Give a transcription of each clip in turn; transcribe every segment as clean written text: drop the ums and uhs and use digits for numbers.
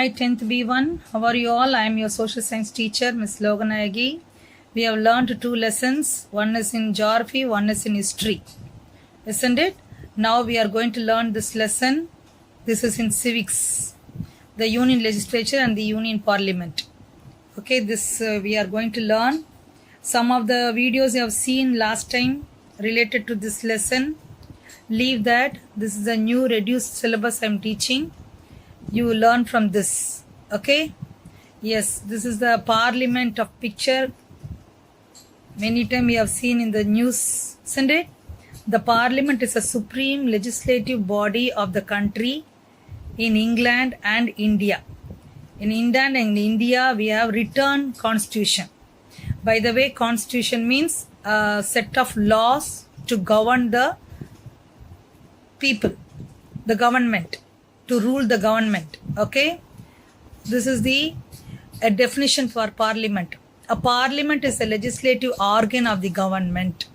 Hi 10th B1, how are you all? I am your social science teacher, Ms. Loganayagi. We have learned 2 lessons. One is in geography, one is in history. Isn't it? Now we are going to learn this lesson. This is in civics, the Union Legislature and the Union Parliament. Okay, this we are going to learn. Some of the videos you have seen last time related to this lesson. Leave that. This is a new reduced syllabus I am teaching. You will learn from this. Okay? Yes, this is the Parliament of picture. Many times we have seen in the news, isn't it? The Parliament is a supreme legislative body of the country in England and India. In England and India, we have written constitution. By the way, constitution means a set of laws to govern the people, the government, to rule the government. Okay, this is the a definition for parliament. A parliament is a legislative organ of the government.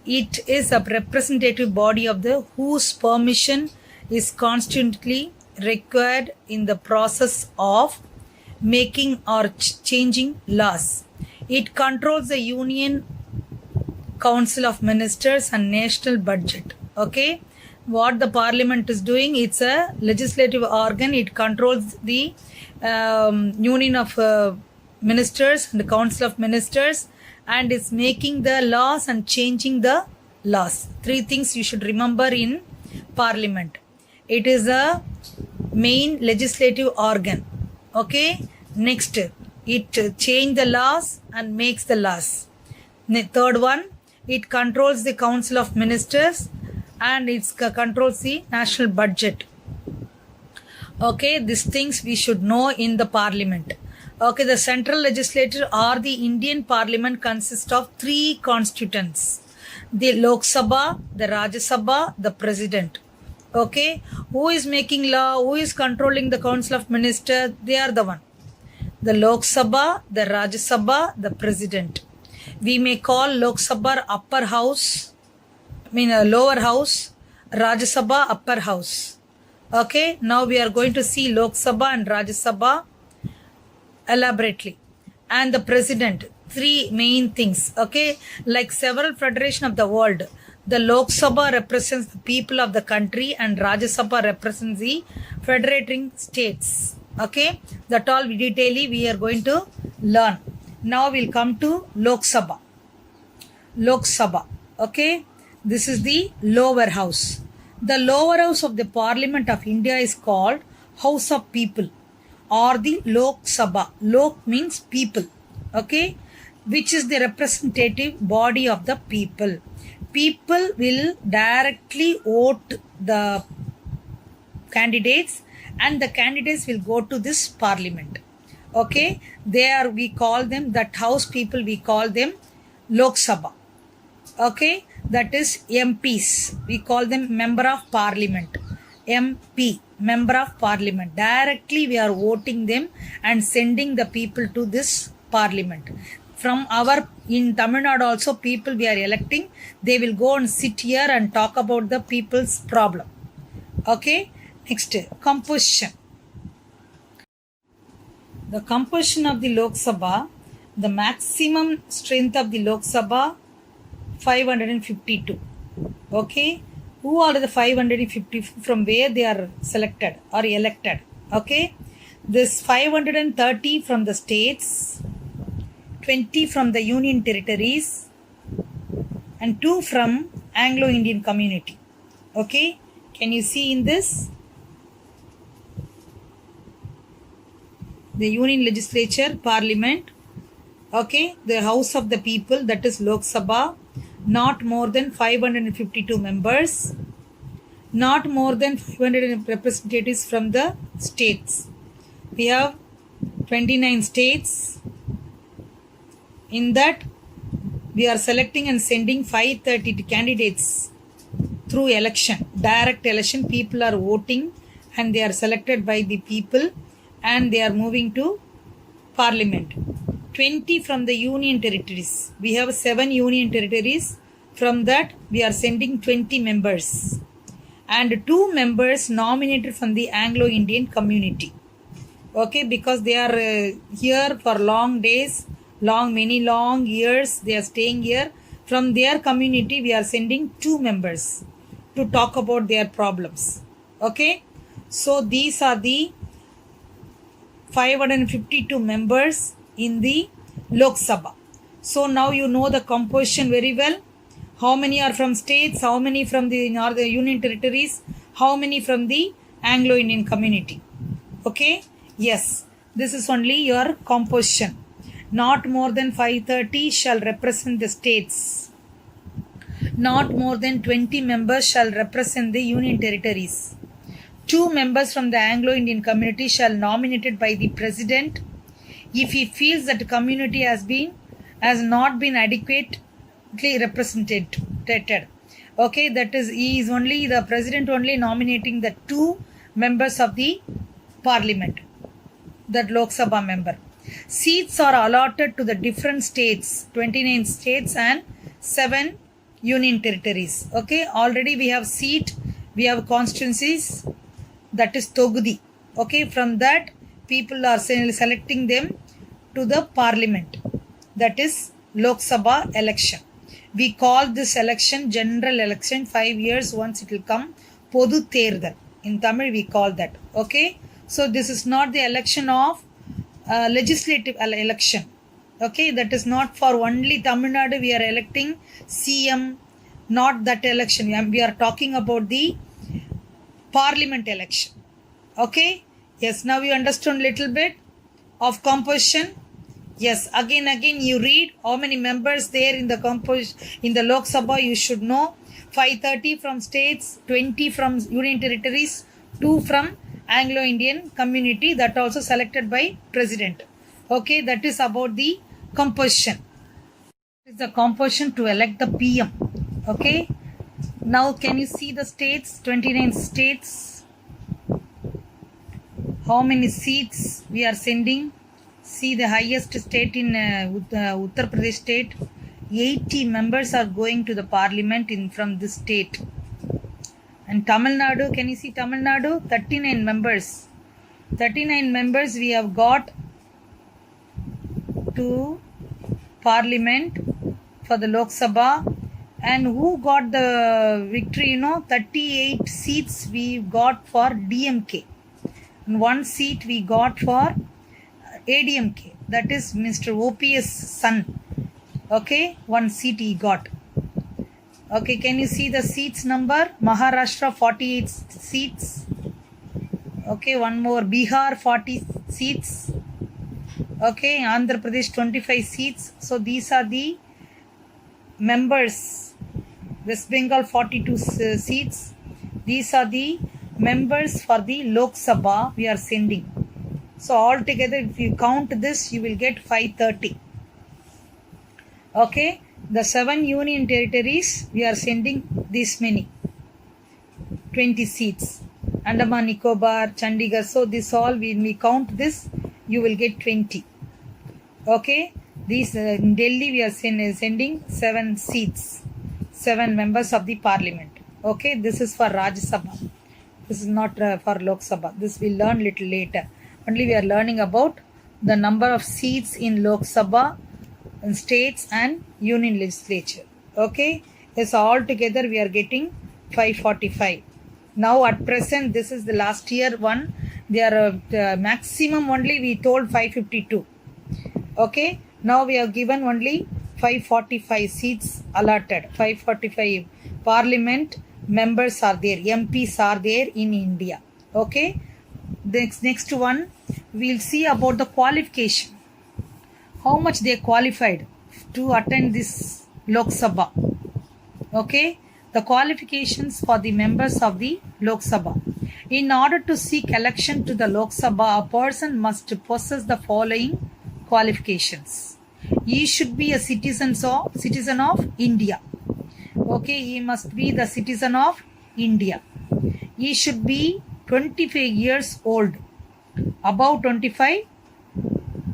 It is a representative body of the whose permission is constantly required in the process of making or changing laws. It controls the Union Council of Ministers and national budget. Okay, what the parliament is doing, it's a legislative organ. It controls the union of ministers and the council of ministers, and is making the laws and changing the laws. 3 things you should remember in parliament. It is a main legislative organ. Okay, next, it change the laws and makes the laws. Third one, it controls the council of ministers and it controls the national budget. Okay, these things we should know in the parliament. Okay, the central legislature or the Indian parliament consists of 3 constituents: the Lok Sabha, the Rajya Sabha, the president. Okay, who is making law, who is controlling the council of ministers? They are the one. The Lok Sabha, the Rajya Sabha, the president. We may call Lok Sabha upper house, lower house, Rajya Sabha upper house. Okay, now we are going to see Lok Sabha and Rajya Sabha elaborately. And the president, 3 main things. Okay, like several federation of the world, the Lok Sabha represents the people of the country and Rajya Sabha represents the federating states. Okay, that all detailedly we are going to learn. Now we'll come to Lok Sabha. Lok Sabha. Okay, this is the lower house. The lower house of the Parliament of India is called House of People or the Lok Sabha. Lok means people. Okay, which is the representative body of the people. People will directly vote the candidates and the candidates will go to this parliament. Okay, there we call them, that house people, we call them Lok Sabha. Okay, that is MPs. We call them member of parliament. MP, member of parliament. Directly we are voting them and sending the people to this parliament. From in Tamil Nadu also, people we are electing, they will go and sit here and talk about the people's problem. Okay, next, composition. The composition of the Lok Sabha, the maximum strength of the Lok Sabha, 552. Okay, who are the 550, from where they are selected or elected? Okay, this 530 from the states, 20 from the union territories, and 2 from Anglo-Indian community. Okay, can you see in this? The union legislature, parliament. Okay, the house of the people, that is Lok Sabha, not more than 552 members, not more than 500 representatives from the states. We have 29 states. In that, we are selecting and sending 530 candidates through election, direct election. People are voting and they are selected by the people and they are moving to parliament. 20 from the union territories. We have 7 union territories. From that, we are sending 20 members and 2 members nominated from the Anglo-Indian community. Okay, because they are here for long days, many long years, they are staying here. From their community, we are sending 2 members to talk about their problems. Okay, so these are the 552 members in the Lok Sabha. So now you know the composition very well. How many are from states, how many from the Northern Union Territories, how many from the Anglo-Indian community. Okay, yes, this is only your composition. Not more than 530 shall represent the states. Not more than 20 members shall represent the Union Territories. 2 members from the Anglo-Indian community shall nominated by the President if he feels that the community has not been adequately represented. Okay, that is, he is only the President only nominating the 2 members of the Parliament, that Lok Sabha member. Seats are allotted to the different states, 29 states and 7 union territories. Okay, already we have seat, we have constituencies, that is Togudi. Okay, from that people are selecting them to the Parliament, that is Lok Sabha election. We call this election general election, 5 years once it will come, Podu Terdal. In Tamil we call that. Okay, so this is not the election of legislative election. Okay, that is not for only Tamil Nadu we are electing CM, not that election. We are talking about the Parliament election. Okay, yes, now you understand little bit of composition. Yes, again you read how many members there in the in the Lok Sabha. You should know 530 from states, 20 from union territories, 2 from Anglo-Indian community, that also selected by President. Okay, that is about the composition. It is the composition to elect the PM. Okay, now can you see the states? 29 states. How many seats we are sending? See the highest state in Uttar Pradesh state. 80 members are going to the Parliament from this state. And Tamil Nadu, can you see Tamil Nadu? 39 members. 39 members we have got to Parliament for the Lok Sabha. And who got the victory? 38 seats we got for DMK. And 1 seat we got for ADMK. That is Mr. OPS son. Okay, 1 seat he got. Okay, can you see the seats number? Maharashtra 48 seats. Okay, one more. Bihar 40 seats. Okay, Andhra Pradesh 25 seats. So these are the members. West Bengal 42 seats. These are the members for the Lok Sabha we are sending. So altogether if you count this, you will get 530. Okay, the 7 union territories we are sending this many, 20 seats. Andaman Nicobar, Chandigarh. So this all, when we count this, you will get 20. Okay, these in Delhi we are sending 7 seats, 7 members of the Parliament. Okay, this is for Rajya Sabha. This is not for Lok Sabha. This we'll learn little later. Only we are learning about the number of seats in Lok Sabha, in states and union legislature. Okay, yes, all together we are getting 545. Now at present, this is the last year one. They are maximum only we told 552. Okay, now we have given only 545 seats allotted. 545 Parliament members are there, MPs are there in India. Okay, next one we'll see about the qualification. How much they qualified to attend this Lok Sabha. Okay, the qualifications for the members of the Lok Sabha. In order to seek election to the Lok Sabha, a person must possess the following qualifications. He should be a citizen of India. Okay, he must be the citizen of India. He should be 25 years old, above 25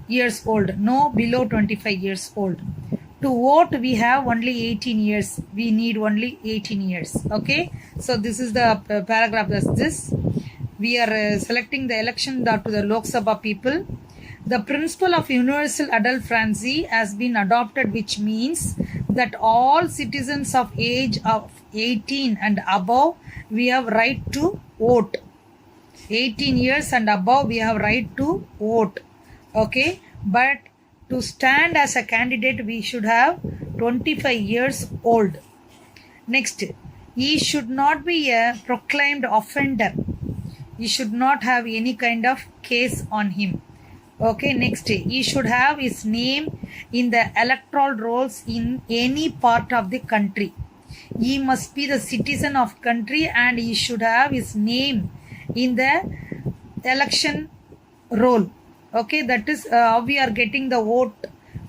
years old, no below 25 years old. To vote we have only 18 years. We need only 18 years. Okay, so this is the paragraph. That's this. we are selecting the election to the Lok Sabha people. The principle of universal adult-friendly has been adopted, which means that all citizens of age of 18 and above, we have right to vote. 18 years and above, we have right to vote. Okay, but to stand as a candidate, we should have 25 years old. Next, he should not be a proclaimed offender. He should not have any kind of case on him. Okay, next, he should have his name in the electoral rolls in any part of the country. He must be the citizen of country and he should have his name in the election roll. Okay, that is how we are getting the vote.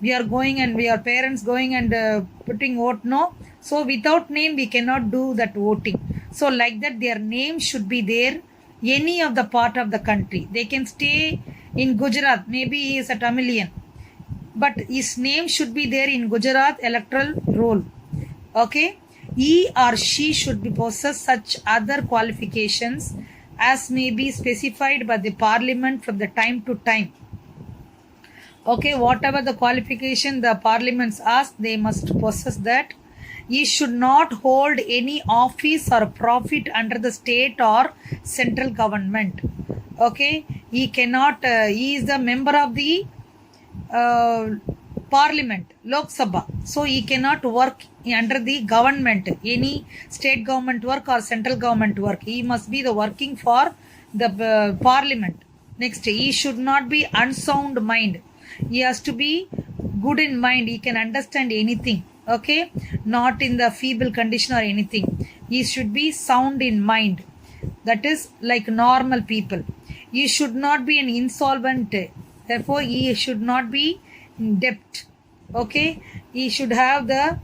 We are going and we are parents going and putting vote, no. So without name we cannot do that voting. So like that their name should be there any of the part of the country. They can stay in Gujarat, maybe he is a Tamilian, but his name should be there in Gujarat electoral roll. Okay, he or she should be possess such other qualifications as may be specified by the parliament from the time to time. Okay, whatever the qualification the parliaments ask, they must possess that. He should not hold any office or profit under the state or central government. Okay, he cannot, he is the member of the parliament, Lok Sabha. So he cannot work under the government, any state government work or central government work. He must be the working for the parliament. Next, he should not be unsound mind. He has to be good in mind. He can understand anything. Okay, not in the feeble condition or anything. He should be sound in mind. That is like normal people. He should not be an insolvent. Therefore, he should not be in debt. Okay, he should have the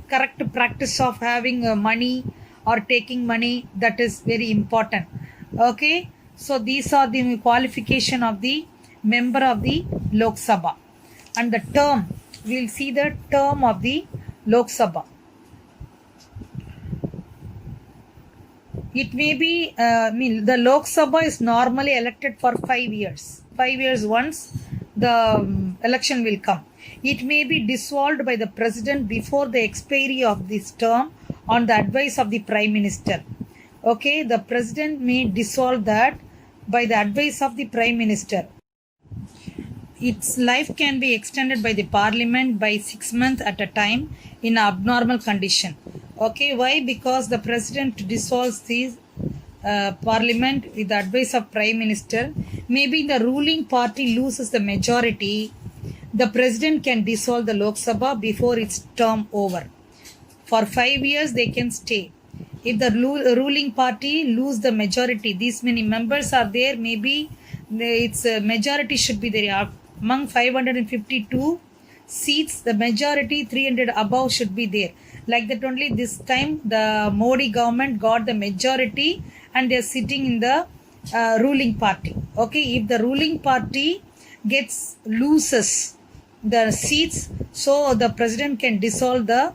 correct practice of having money or taking money. That is very important. Okay, so these are the qualification of the member of the Lok Sabha. And the term, we will see the term of the Lok Sabha. It may be, the Lok Sabha is normally elected for 5 years. 5 years once the election will come. It may be dissolved by the president before the expiry of this term on the advice of the Prime Minister. Okay, the president may dissolve that by the advice of the Prime Minister. Its life can be extended by the parliament by 6 months at a time in abnormal condition. Okay, why? Because the president dissolves the parliament with the advice of Prime Minister. Maybe the ruling party loses the majority. The president can dissolve the Lok Sabha before its term over. For 5 years they can stay. If the ruling party lose the majority, these many members are there, maybe its majority should be there. Among 552 seats, the majority 300 above should be there. Like that only this time the Modi government got the majority and they are sitting in the ruling party. Okay, if the ruling party loses the seats, so the president can dissolve the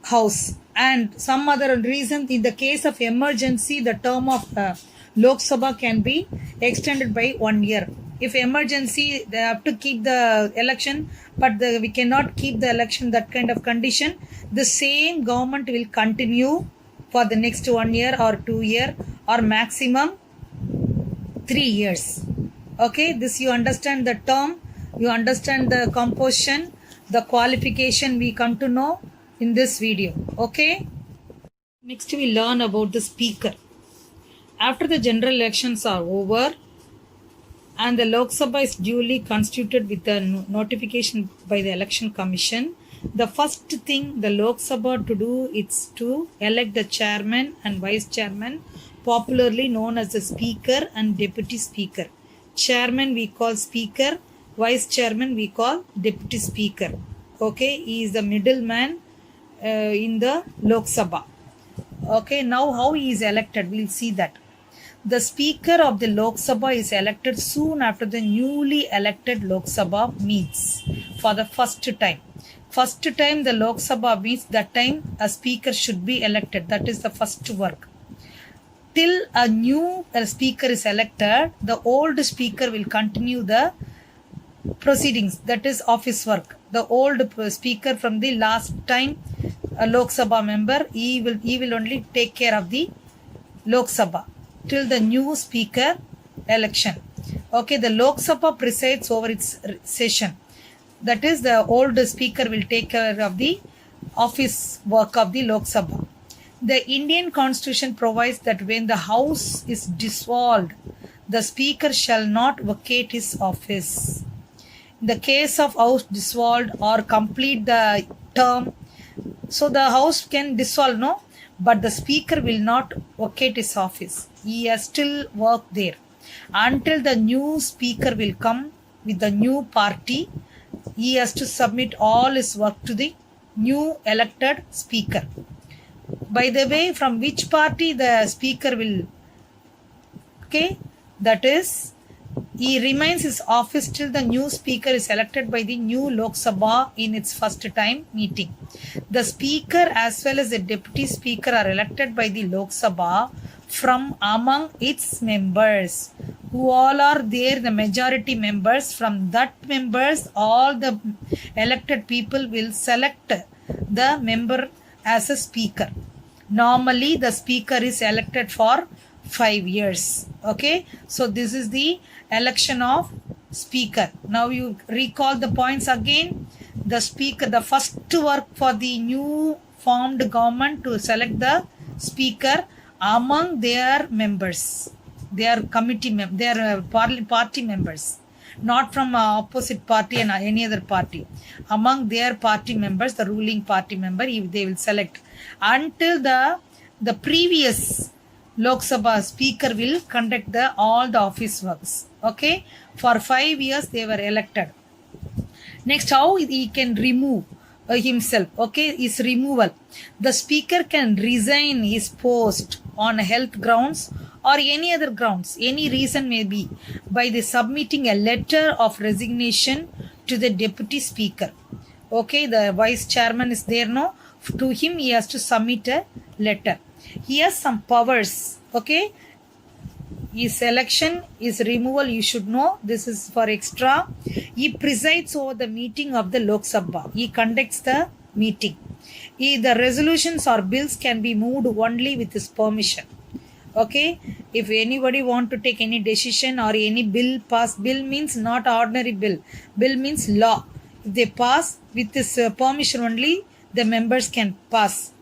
house. And some other reason, in the case of emergency, the term of Lok Sabha can be extended by 1 year. If emergency, they have to keep the election, but we cannot keep the election, that kind of condition. The same government will continue for the next 1 year or 2 year or maximum 3 years. Okay, this you understand the term, you understand the composition, the qualification we come to know in this video. Okay, next we learn about the speaker. After the general elections are over and the Lok Sabha is duly constituted with the notification by the election commission, the first thing the Lok Sabha to do is to elect the chairman and vice chairman, popularly known as the speaker and deputy speaker. Chairman we call speaker, vice chairman we call deputy speaker. Okay, he is the middleman in the Lok Sabha. Okay, now how he is elected, we will see that. The speaker of the Lok Sabha is elected soon after the newly elected Lok Sabha meets for the first time. First time the Lok Sabha meets, that time a speaker should be elected. That is the first work. till a new speaker is elected, the old speaker will continue the proceedings, that is office work. The old speaker from the last time Lok Sabha member, he will only take care of the Lok Sabha till the new speaker election. Okay, the Lok Sabha presides over its session. That is, the old speaker will take care of the office work of the Lok Sabha. The Indian Constitution provides that when the House is dissolved, the Speaker shall not vacate his office. In the case of House dissolved or complete the term, so the House can dissolve, no? But the Speaker will not vacate his office. He has still work there. Until the new Speaker will come with the new party, he has to submit all his work to the new elected Speaker. By the way, from which party the Speaker will, okay, that is, he remains his office till the new Speaker is elected by the new Lok Sabha in its first time meeting. The Speaker as well as the Deputy Speaker are elected by the Lok Sabha from among its members, who all are there, the majority members. From that members, all the elected people will select the member as a speaker. Normally the speaker is elected for 5 years. Okay, so this is the election of speaker. Now you recall the points again. The speaker, the first work for the new formed government to select the speaker among their members, their committee their party members, not from opposite party and any other party. Among their party members, the ruling party member, they will select. Until the previous Lok Sabha speaker will conduct all the office works. Okay, for 5 years they were elected. Next, how he can remove himself. Okay, his removal. The speaker can resign his post on health grounds or any other grounds, any reason may be, by the submitting a letter of resignation to the deputy speaker. Okay, the vice chairman is there, no? To him he has to submit a letter. He has some powers. Okay, his election, his removal, you should know, this is for extra. He presides over the meeting of the Lok Sabha. He conducts the meeting. The resolutions or bills can be moved only with his permission. Okay, if anybody want to take any decision or any bill pass, bill means not ordinary bill, bill means law. If they pass with his permission only, the members can pass.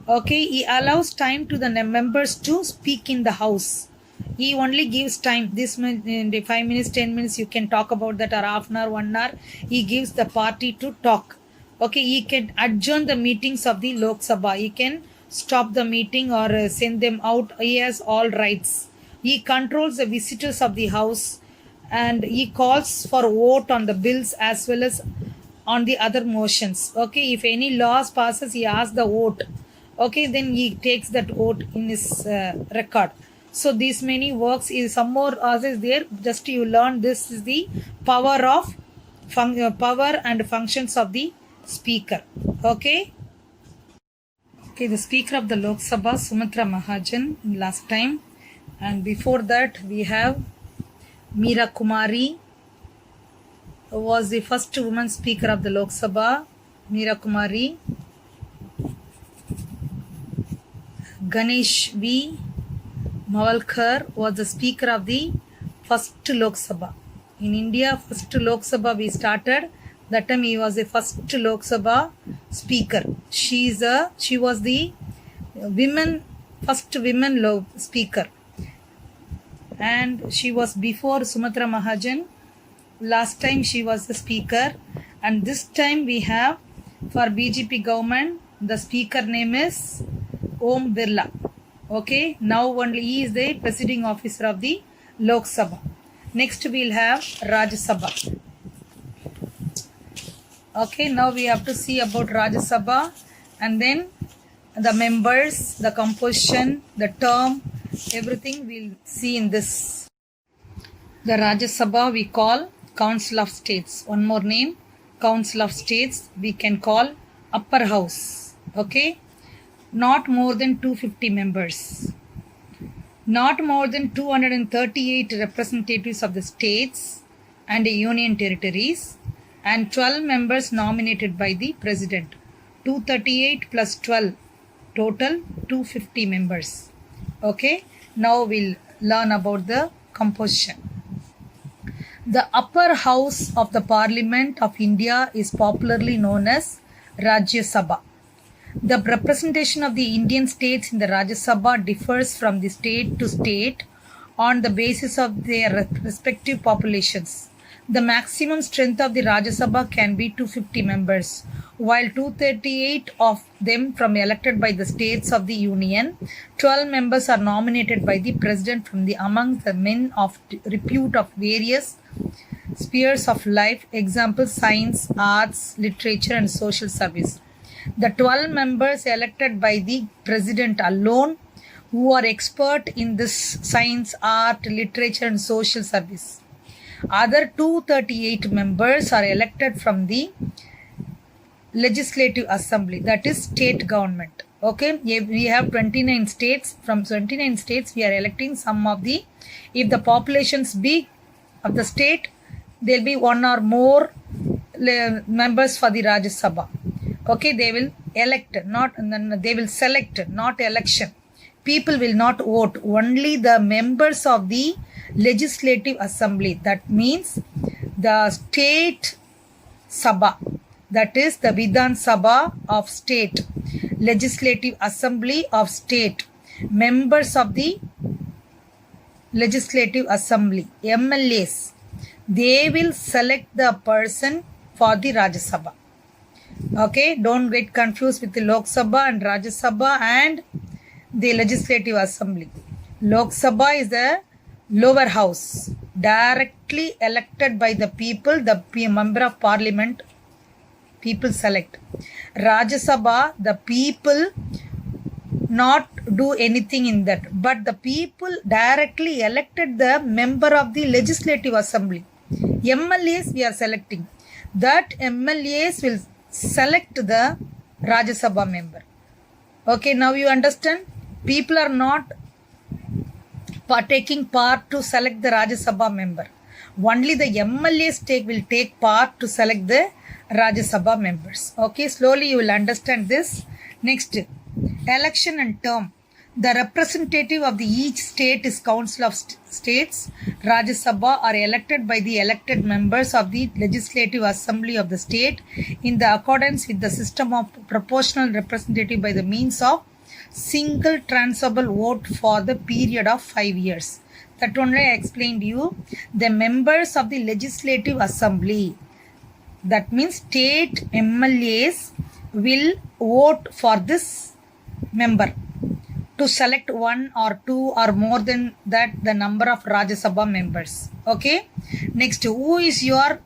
Okay, he allows time to the members to speak in the house. He only gives time. This 5 minutes, 10 minutes, you can talk about that, or half an hour, 1 hour. He gives the party to talk. Okay, he can adjourn the meetings of the Lok Sabha. He can stop the meeting or send them out. He has all rights. He controls the visitors of the house, and he calls for vote on the bills as well as on the other motions. Okay, if any laws passes, he asks the vote. Okay, then he takes that vote in his record. So these many works is some more is there. Just you learn this is the power of power and functions of the speaker. Okay. Okay, the speaker of the Lok Sabha, Sumitra Mahajan, last time, and before that we have Meera Kumari, who was the first woman speaker of the Lok Sabha. Meera Kumari. Ganesh V. Mawalkar was the speaker of the first Lok Sabha. In India, first Lok Sabha we started. That time he was the first Lok Sabha speaker. She was the first women speaker. And she was before Sumitra Mahajan. Last time she was the speaker. And this time we have for BJP government, the speaker name is Om Birla. Okay, now only he is the presiding officer of the Lok Sabha. Next we'll have Rajya Sabha. Okay, now we have to see about Rajya Sabha, and then the members, the composition, the term, everything we'll see in this. The Rajya Sabha we call Council of States. One more name, Council of States, we can call Upper House. Okay, not more than 250 members. not more than 238 representatives of the states and union territories, and 12 members nominated by the president. 238 plus 12, total 250 members. Okay, now we'll learn about the composition. The upper house of the Parliament of India is popularly known as Rajya Sabha. The representation of the Indian states in the Rajya Sabha differs from the state to state on the basis of their respective populations. The maximum strength of the Rajya Sabha can be 250 members, while 238 of them from elected by the states of the Union. 12 members are nominated by the President from among the men of repute of various spheres of life, example science, arts, literature and social service. The 12 members elected by the President alone who are expert in this science, art, literature and social service. Other 238 members are elected from the Legislative Assembly, that is state government. Okay, we have 29 states. From 29 states, we are electing some of the, if the populations big of the state, there will be one or more members for the Rajya Sabha. Okay, they will elect, they will select, not election. People will not vote, only the members of the Legislative Assembly. That means the state Sabha, that is the Vidhan Sabha of state, Legislative Assembly of state, members of the Legislative Assembly, MLAs, they will select the person for the Rajya Sabha. Okay, don't get confused with the Lok Sabha and Rajya Sabha and the Legislative Assembly. Lok Sabha is the lower house, directly elected by the people, the member of parliament, people select. Rajya Sabha, the people not do anything in that, but the people directly elected the member of the Legislative Assembly. MLAs we are selecting. That MLAs will select the Rajya Sabha member. Okay, now you understand? People are not taking part to select the Rajya Sabha member. Only the MLAs will take part to select the Rajya Sabha members. Okay, slowly you will understand this. Next, election and term. The representative of each state is Council of States. Rajya Sabha are elected by the elected members of the Legislative Assembly of the state in the accordance with the system of proportional representative by the means of single transferable vote for the period of 5 years. That only I explained you. The members of the Legislative Assembly, that means state MLAs, will vote for this member to select one or two or more than that the number of Rajya Sabha members. Okay. Next, who is your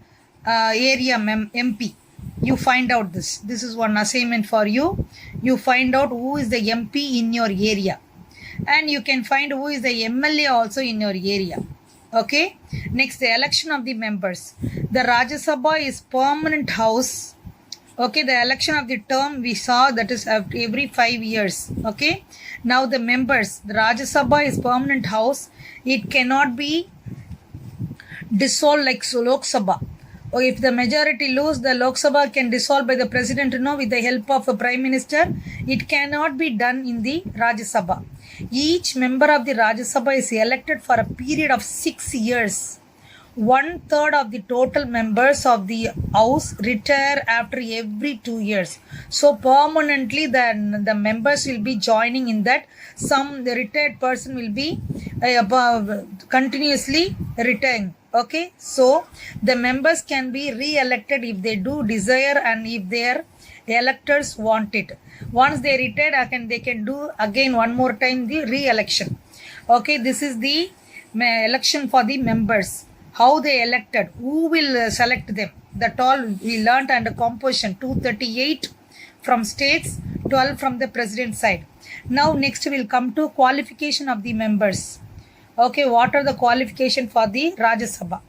area MP? You find out this. This is one assignment for you. You find out who is the MP in your area. And you can find who is the MLA also in your area. Okay. Next, the election of the members. The Rajya Sabha is permanent house. Okay, the election of the term we saw, that is every 5 years. Okay. Now the members, the Rajya Sabha is permanent house. It cannot be dissolved like Lok Sabha. Or if the majority lose, the Lok Sabha can dissolve by the president, with the help of a prime minister. It cannot be done in the Rajya Sabha. Each member of the Rajya Sabha is elected for a period of 6 years. 1/3 of the total members of the house retire after every 2 years. So permanently the members will be joining in that. The retired person will be continuously retiring. Okay, so the members can be re-elected if they do desire and if their electors want it. Once they retired, they can do again one more time the re-election. Okay, this is the election for the members. How they elected, who will select them, that all we learnt under composition. 238 from states, 12 from the president side. Now next we will come to qualification of the members. Okay, what are the qualification for the Rajya Sabha?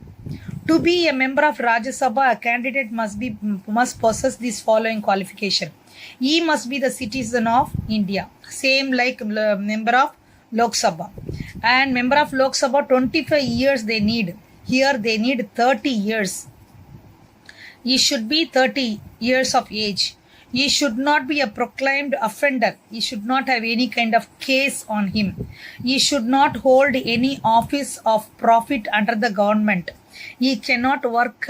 To be a member of Rajya Sabha, a candidate must possess this following qualification. He must be the citizen of India, same like member of Lok Sabha. And member of Lok Sabha 25 years they need. Here they need 30 years. He should be 30 years of age. He should not be a proclaimed offender. He should not have any kind of case on him. He should not hold any office of profit under the government. He cannot work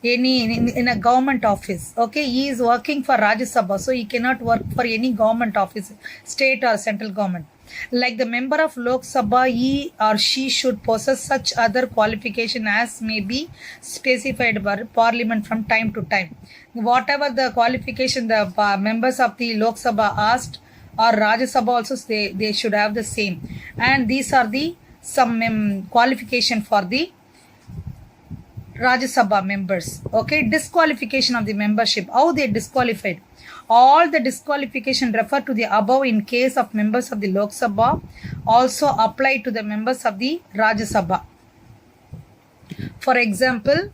in a government office. Okay, he is working for Rajya Sabha, so he cannot work for any government office, state or central government. Like the member of Lok Sabha, he or she should possess such other qualification as may be specified by Parliament from time to time. Whatever the qualification the members of the Lok Sabha asked, or Rajya Sabha also, they should have the same. And these are the some qualification for the Rajya Sabha members. Okay, disqualification of the membership. How they disqualified? All the disqualification refer to the above in case of members of the Lok Sabha also apply to the members of the Rajya Sabha. For example,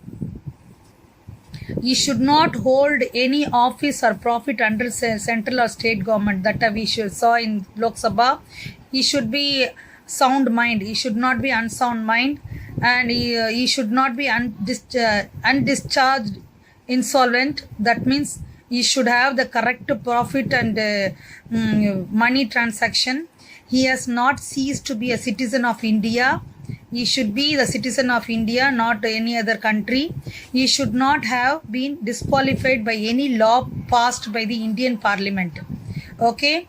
he should not hold any office or profit under central or state government. That we saw in Lok Sabha. He should be sound mind. He should not be unsound mind, and he should not be undischarged insolvent. That means he should have the correct profit and money transaction. He has not ceased to be a citizen of India. He should be the citizen of India, not any other country. He should not have been disqualified by any law passed by the Indian Parliament. Okay,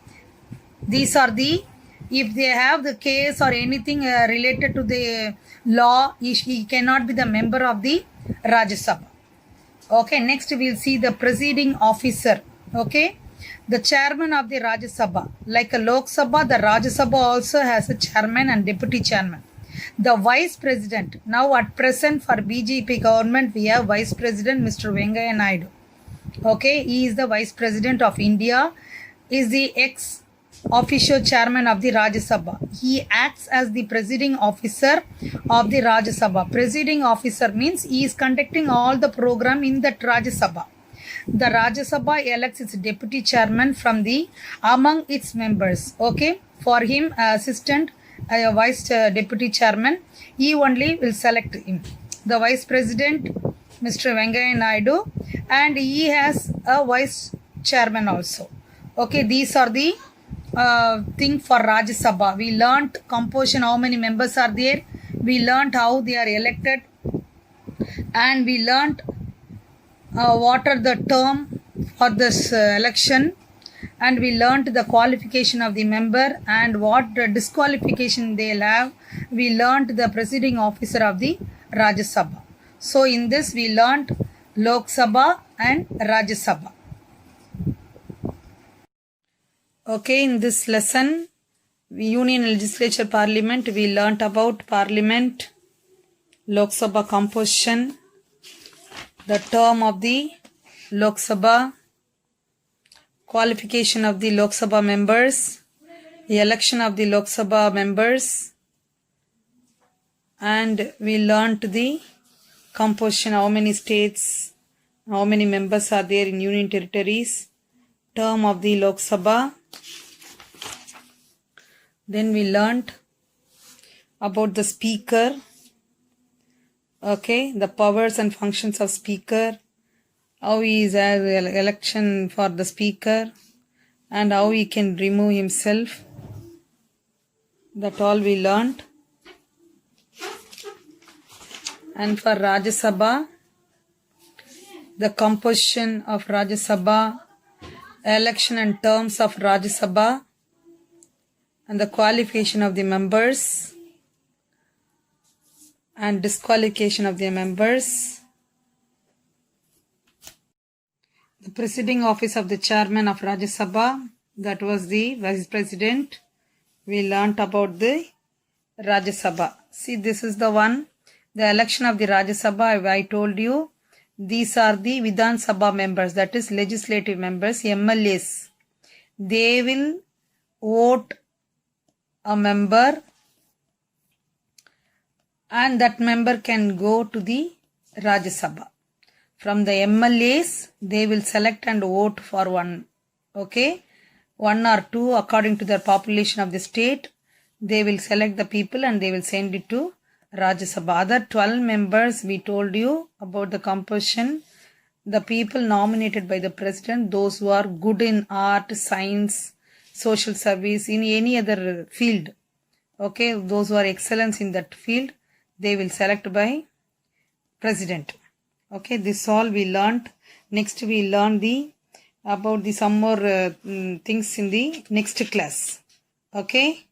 these are the, if they have the case or anything related to the law, he cannot be the member of the Rajya Sabha. Okay, next we will see the presiding officer. Okay, the chairman of the Rajya Sabha. Like a Lok Sabha, the Rajya Sabha also has a chairman and deputy chairman. The vice president. Now at present for BJP government, we have vice president Mr. Venkaiah Naidu. Okay, he is the vice president of India. Is the ex-official chairman of the Rajya Sabha. He acts as the presiding officer of the Rajya Sabha. Presiding officer means he is conducting all the program in that Rajya Sabha. The Rajya Sabha elects its deputy chairman from the among its members. Okay, for him assistant vice deputy chairman, he only will select him. The vice president Mr. Venkaiah Naidu, and he has a vice chairman also. Okay, these are the thing for Rajya Sabha. We learnt composition, how many members are there. We learnt how they are elected, and we learnt what are the term for this election, and we learnt the qualification of the member and what disqualification they'll have. We learnt the presiding officer of the Rajya Sabha. So in this we learnt Lok Sabha and Rajya Sabha. Okay, in this lesson, Union Legislature Parliament, we learnt about Parliament, Lok Sabha composition, the term of the Lok Sabha, qualification of the Lok Sabha members, the election of the Lok Sabha members, and we learnt the composition, how many states, how many members are there in union territories, term of the Lok Sabha. Then we learnt about the speaker. Okay, the powers and functions of speaker, how he is as election for the speaker, and how he can remove himself. That all we learnt. And for Rajya Sabha, the composition of Rajya Sabha, election and terms of Rajya Sabha, and the qualification of the members and disqualification of the members. The presiding office of the chairman of Rajya Sabha, that was the vice president. We learnt about the Rajya Sabha. See, this is the one. The election of the Rajya Sabha, I told you, these are the Vidhan Sabha members, that is legislative members, MLAs. They will vote a member, and that member can go to the Rajya Sabha. From the MLAs, they will select and vote for one. Okay, one or two according to the population of the state. they will select the people and they will send it to Rajya Sabha. Other 12 members, we told you about the composition. The people nominated by the president, those who are good in art, science, social service, in any other field. Okay, those who are excellence in that field, they will select by president. Okay, this all we learned. Next we learn about the some more things in the next class. Okay.